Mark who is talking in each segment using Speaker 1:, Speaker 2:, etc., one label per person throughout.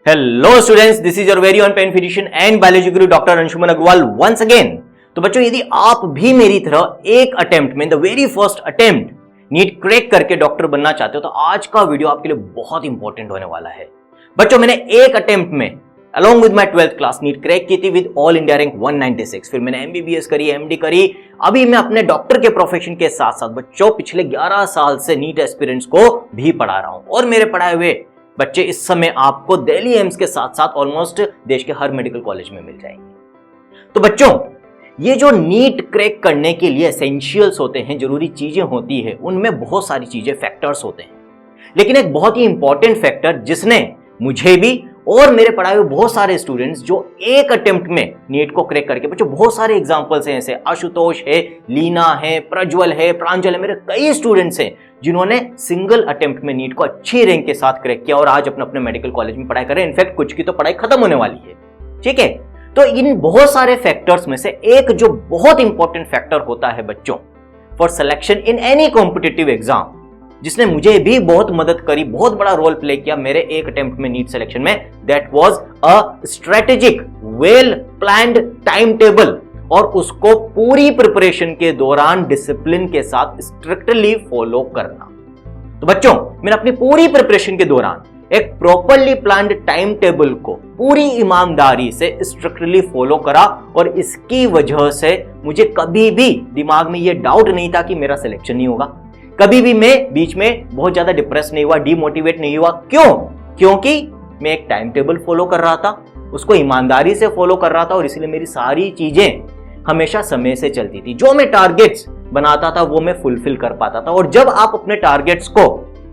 Speaker 1: Hello students, this is your very own pain physician and biology guru doctor Anshuman Agrawal once again. तो बच्चों, यदि आप भी मेरी तरह एक अटेम्प्ट में, the very first attempt NEET crack करके डॉक्टर बनना चाहते हो तो आज का वीडियो आपके लिए बहुत इंपॉर्टेंट होने वाला है। बच्चों, मैंने एक अटेम्प्ट में along with my 12th class NEET crack की थी विद ऑल इंडिया रैंक 196। फिर मैंने एमबीबीएस करी, एमडी करी। अभी मैं अपने डॉक्टर के प्रोफेशन के साथ साथ बच्चों पिछले 11 साल से नीट एस्पिरेंट्स को भी पढ़ा रहा हूं और मेरे पढ़ाए हुए बच्चे इस समय आपको दिल्ली एम्स के साथ साथ ऑलमोस्ट देश के हर मेडिकल कॉलेज में मिल जाएंगे। तो बच्चों, ये जो नीट क्रैक करने के लिए एसेंशियल्स होते हैं, जरूरी चीजें होती है, उनमें बहुत सारी चीजें, फैक्टर्स होते हैं, लेकिन एक बहुत ही इंपॉर्टेंट फैक्टर जिसने मुझे भी और मेरे पढ़ाए हुए बहुत सारे स्टूडेंट्स जो एक अटेम्प्ट में नीट को क्रैक करके, बच्चों बहुत सारे एग्जांपल्स हैं, ऐसे आशुतोष है, लीना है, प्रज्वल है, प्रांजल है, मेरे कई स्टूडेंट्स हैं जिन्होंने सिंगल अटेम्प्ट में नीट को अच्छी रैंक के साथ क्रैक किया और आज अपने अपने मेडिकल कॉलेज में पढ़ाई कर रहे हैं। इनफैक्ट कुछ की तो पढ़ाई खत्म होने वाली है। ठीक है, तो इन बहुत सारे फैक्टर्स में से एक जो बहुत इंपॉर्टेंट फैक्टर होता है बच्चों for selection in any competitive exam, जिसने मुझे भी बहुत मदद करी, बहुत बड़ा रोल प्ले किया मेरे एक अटेम्प्ट में नीट सिलेक्शन में, that was a strategic well planned time table और उसको पूरी प्रिपरेशन के दौरान डिसिप्लिन के साथ स्ट्रिक्टली फॉलो करना। तो बच्चों, मैंने अपनी पूरी प्रिपरेशन के दौरान एक प्रॉपरली प्लान्ड टाइम टेबल को पूरी ईमानदारी से स्ट्रिक्टली फॉलो करा और इसकी वजह से मुझे कभी भी दिमाग में यह डाउट नहीं था कि मेरा सिलेक्शन नहीं होगा। कभी भी मैं बीच में बहुत ज्यादा डिप्रेस नहीं हुआ, डीमोटिवेट नहीं हुआ। क्यों? क्योंकि मैं एक टाइम टेबल फॉलो कर रहा था, उसको ईमानदारी से फॉलो कर रहा था और इसलिए मेरी सारी चीजें हमेशा समय से चलती थी। जो मैं टारगेट्स बनाता था वो मैं फुलफिल कर पाता था। और जब आप अपने टारगेट्स को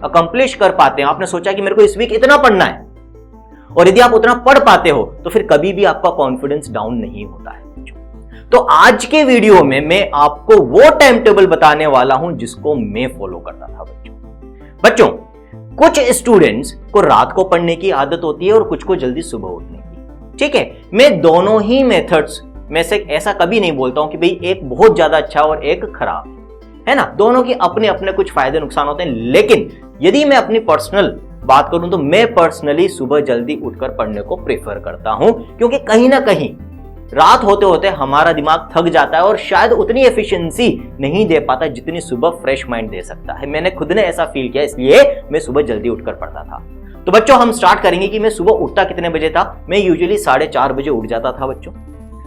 Speaker 1: अकम्प्लिश कर पाते हैं, आपने सोचा कि मेरे को इस वीक इतना पढ़ना है और यदि आप उतना पढ़ पाते हो तो फिर कभी भी आपका कॉन्फिडेंस डाउन नहीं होता है। तो आज के वीडियो में मैं आपको वो टाइम टेबल बताने वाला हूं जिसको मैं फॉलो करता था बच्चों, कुछ स्टूडेंट्स को रात को पढ़ने की आदत होती है और कुछ को जल्दी सुबह उठने की। ठीक है, मैं दोनों ही मेथड्स में से ऐसा कभी नहीं बोलता हूं कि भाई एक बहुत ज्यादा अच्छा और एक खराब है ना। दोनों के अपने अपने कुछ फायदे नुकसान होते हैं, लेकिन यदि मैं अपनी पर्सनल बात करूं तो मैं पर्सनली सुबह जल्दी उठकर पढ़ने को प्रेफर करता हूं, क्योंकि कहीं ना कहीं रात होते होते हमारा दिमाग थक जाता है और शायद उतनी एफिशिएंसी नहीं दे पाता जितनी सुबह फ्रेश माइंड दे सकता है। मैंने खुद ने ऐसा फील किया, इसलिए मैं सुबह जल्दी उठकर पढ़ता था। तो बच्चों, हम स्टार्ट करेंगे कि मैं सुबह उठता कितने बजे था। मैं यूजुअली 4:30 बजे उठ जाता था बच्चों।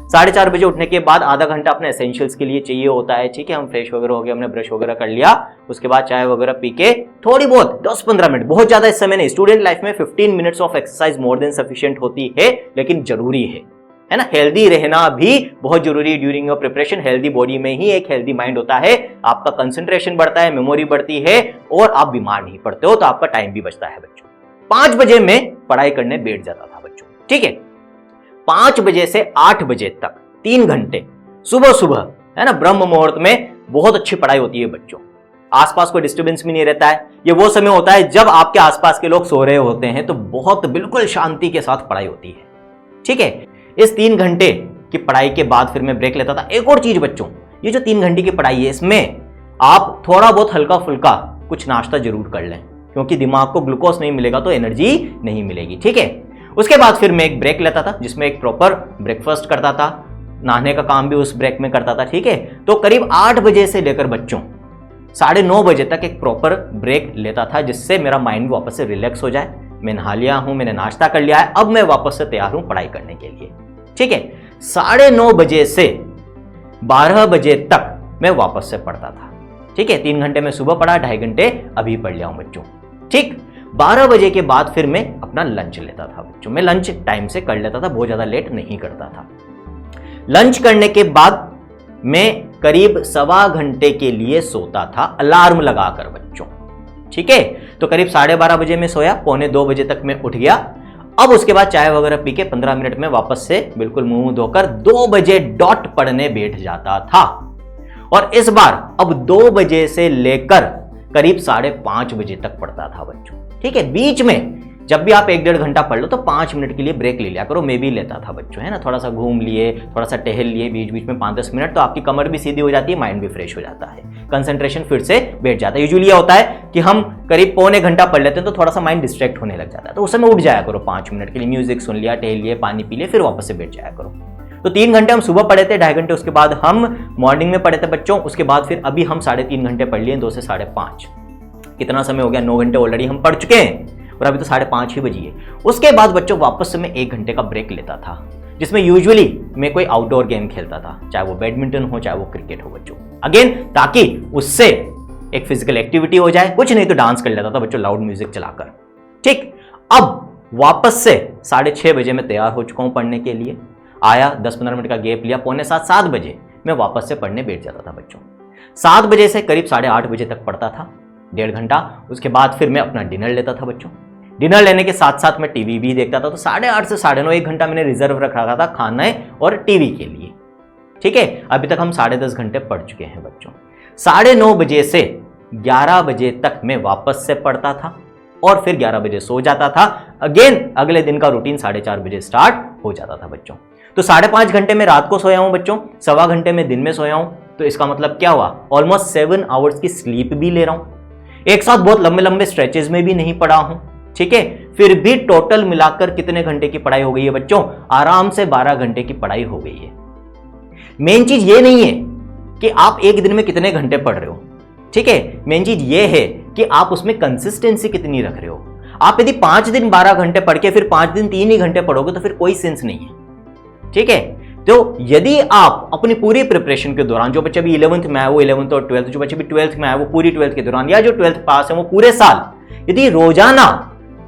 Speaker 1: 4:30 बजे उठने के बाद आधा घंटा अपने एसेंशियल्स के लिए चाहिए होता है। ठीक है, हम फ्रेश वगैरह हो गए, हमने ब्रश वगैरह कर लिया, उसके बाद चाय वगैरह पी के थोड़ी बहुत 10-15 मिनट, बहुत ज्यादा इस समय नहीं, स्टूडेंट लाइफ में 15 minutes of exercise more than sufficient होती है, लेकिन जरूरी है ना। हेल्दी रहना भी बहुत जरूरी है during your preparation. Healthy body में ही एक हेल्दी माइंड होता है, आपका कंसंट्रेशन बढ़ता है, मेमोरी बढ़ती है और आप बीमार नहीं पड़ते हो, तो आपका टाइम भी बचता है बच्चों। 5 बजे मैं पढ़ाई करने बैठ जाता था बच्चों। ठीक है, 5 बजे से 8 बजे तक 3 घंटे सुबह सुबह, है ना, ब्रह्म मुहूर्त में बहुत अच्छी पढ़ाई होती है बच्चों। आसपास कोई डिस्टर्बेंस भी नहीं रहता है। ये वो समय होता है जब आपके आसपास के लोग सो रहे होते हैं, तो बहुत बिल्कुल शांति के साथ पढ़ाई होती है। ठीक है, इस 3 घंटे की पढ़ाई के बाद फिर मैं ब्रेक लेता था। एक और चीज बच्चों, ये जो 3 घंटे की पढ़ाई है, इसमें आप थोड़ा बहुत हल्का फुल्का कुछ नाश्ता जरूर कर लें, क्योंकि दिमाग को ग्लूकोज नहीं मिलेगा तो एनर्जी नहीं मिलेगी। ठीक है, उसके बाद फिर मैं एक ब्रेक लेता था जिसमें एक प्रॉपर ब्रेकफास्ट करता था, नहाने का काम भी उस ब्रेक में करता था। ठीक है, तो करीब 8 बजे से लेकर बच्चों 9:30 बजे तक एक प्रॉपर ब्रेक लेता था, जिससे मेरा माइंड वापस से रिलैक्स हो जाए। मैं नहा लिया हूं, मैंने नाश्ता कर लिया है, अब मैं वापस से तैयार हूं पढ़ाई करने के लिए। ठीक है, 9:30 बजे से 12 बजे तक मैं वापस से पढ़ता था। ठीक है, 3 घंटे में सुबह पढ़ा, 2.5 घंटे अभी पढ़ लिया हूं बच्चों। ठीक, 12 बजे के बाद फिर मैं अपना लंच लेता था बच्चों। मैं लंच टाइम से कर लेता था, बहुत ज्यादा लेट नहीं करता था। लंच करने के बाद मैं करीब 1.25 घंटे के लिए सोता था, अलार्म लगाकर बच्चों। ठीक है, तो करीब 12:30 बजे मैं सोया, 1:45 बजे तक मैं उठ गया। अब उसके बाद चाय वगैरह पी के 15 मिनट में वापस से बिल्कुल मुंह धोकर 2 बजे डॉट पढ़ने बैठ जाता था। और इस बार अब 2 बजे से लेकर करीब 5:30 बजे तक पढ़ता था बच्चों। ठीक है, बीच में जब भी आप 1-1.5 घंटा पढ़ लो तो 5 मिनट के लिए ब्रेक ले लिया करो। मैं भी लेता था बच्चों, है ना, थोड़ा सा घूम लिए, थोड़ा सा टहल लिए बीच बीच में 5-10 मिनट, तो आपकी कमर भी सीधी हो जाती है, माइंड भी फ्रेश हो जाता है, कंसंट्रेशन फिर से बैठ जाता है। यूजुअली ये होता है कि हम करीब पौने घंटा पढ़ लेते हैं तो थोड़ा सा माइंड डिस्ट्रैक्ट होने लग जाता है, तो उस समय उठ जाया करो 5 मिनट के लिए, म्यूजिक सुन लिया, टहल लिए, पानी पी लिए, फिर वापस से बैठ जाया करो। तो 3 घंटे हम सुबह पढ़े थे, 2.5 घंटे उसके बाद हम मॉर्निंग में पढ़े थे बच्चों, उसके बाद फिर अभी हम 3.5 घंटे पढ़ लिए, 2 से 5.5। कितना समय हो गया, 9 घंटे ऑलरेडी हम पढ़ चुके हैं और अभी तो 5:30 ही बजी है। उसके बाद बच्चों वापस से मैं 1 घंटे का ब्रेक लेता था, जिसमें यूजुअली मैं कोई आउटडोर गेम खेलता था, चाहे वो बैडमिंटन हो चाहे वो क्रिकेट हो बच्चों, अगेन ताकि उससे एक फिजिकल एक्टिविटी हो जाए, कुछ नहीं तो डांस कर लेता था बच्चों लाउड म्यूजिक चलाकर। ठीक, अब वापस से 6:30 बजे मैं तैयार हो चुका हूं पढ़ने के लिए, आया 10-15 मिनट का गैप लिया, 6:45-7 बजे मैं वापस से पढ़ने बैठ जाता था बच्चों। 7 बजे से करीब 8:30 बजे तक पढ़ता था, 1.5 घंटा। उसके बाद फिर मैं अपना डिनर लेता था बच्चों। डिनर लेने के साथ साथ मैं टीवी भी देखता था, तो 8:30 से 9:30 1 घंटा मैंने रिजर्व रख रखा था खाने और टीवी के लिए। ठीक है, अभी तक हम 10.5 घंटे पढ़ चुके हैं बच्चों। 9:30 बजे से 11 बजे तक मैं वापस से पढ़ता था और फिर 11 बजे सो जाता था। अगेन अगले दिन का रूटीन 4:30 बजे स्टार्ट हो जाता था बच्चों। तो 5.5 घंटे में रात को सोया हूं बच्चों, 1.25 घंटे में दिन में सोया हूं, तो इसका मतलब क्या हुआ, ऑलमोस्ट 7 आवर्स की स्लीप भी ले रहा हूं, एक साथ बहुत लंबे लंबे स्ट्रेचेस में भी नहीं पढ़ा हूं। ठीक है, फिर भी टोटल मिलाकर कितने घंटे की पढ़ाई हो गई है बच्चों, आराम से 12 घंटे की पढ़ाई हो गई है। मेन चीज ये नहीं है कि आप एक दिन में कितने घंटे पढ़ रहे हो, ठीक है, मेन चीज ये है कि आप उसमें कंसिस्टेंसी कितनी रख रहे हो। आप यदि 5 दिन 12 घंटे पढ़ के फिर 5 दिन 3 ही घंटे पढ़ोगे तो फिर कोई सेंस नहीं है। ठीक है, तो यदि आप अपनी पूरी प्रिपरेशन के दौरान, जो बच्चे अभी 11th में आए वो 11th और 12th, जो बच्चे भी 12th में आए वो पूरी 12th के दौरान, या जो 12th पास है वो पूरे साल, यदि रोजाना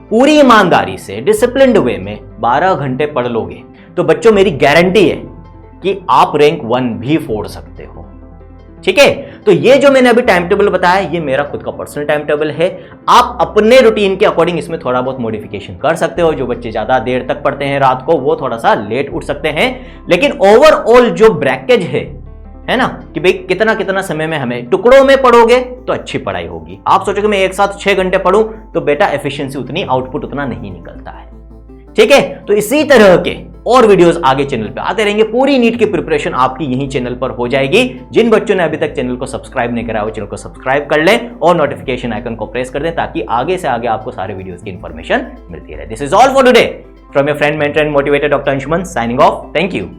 Speaker 1: पूरी ईमानदारी से डिसिप्लिन्ड वे में 12 घंटे पढ़ लोगे तो बच्चों मेरी गारंटी है कि आप रैंक 1 भी फोड़ सकते हो। ठीक है, तो ये जो मैंने अभी टाइम टेबल बताया ये मेरा खुद का पर्सनल टाइम टेबल है। आप अपने रूटीन के अकॉर्डिंग इसमें थोड़ा बहुत मॉडिफिकेशन कर सकते हो। जो बच्चे ज्यादा देर तक पढ़ते हैं रात को वो थोड़ा सा लेट उठ सकते हैं, लेकिन ओवरऑल जो ब्रैकेज है ना, कि भाई कितना कितना समय में हमें टुकड़ों में पढ़ोगे तो अच्छी पढ़ाई होगी। आप सोचोगे मैं एक साथ 6 घंटे पढ़ूं तो बेटा एफिशिएंसी उतनी, आउटपुट उतना नहीं निकलता है। ठीक है, तो इसी तरह के और वीडियोस आगे चैनल पे आते रहेंगे। पूरी नीट की प्रिपरेशन आपकी यहीं चैनल पर हो जाएगी। जिन बच्चों ने अभी तक चैनल को सब्सक्राइब नहीं करा वो चैनल को सब्सक्राइब कर लें और नोटिफिकेशन आइकन को प्रेस कर दें ताकि आगे से आगे आपको सारे वीडियोस की इंफॉर्मेशन मिलती रहे। This is all for today from your friend, mentor and motivator doctor Anshuman, signing off. Thank you.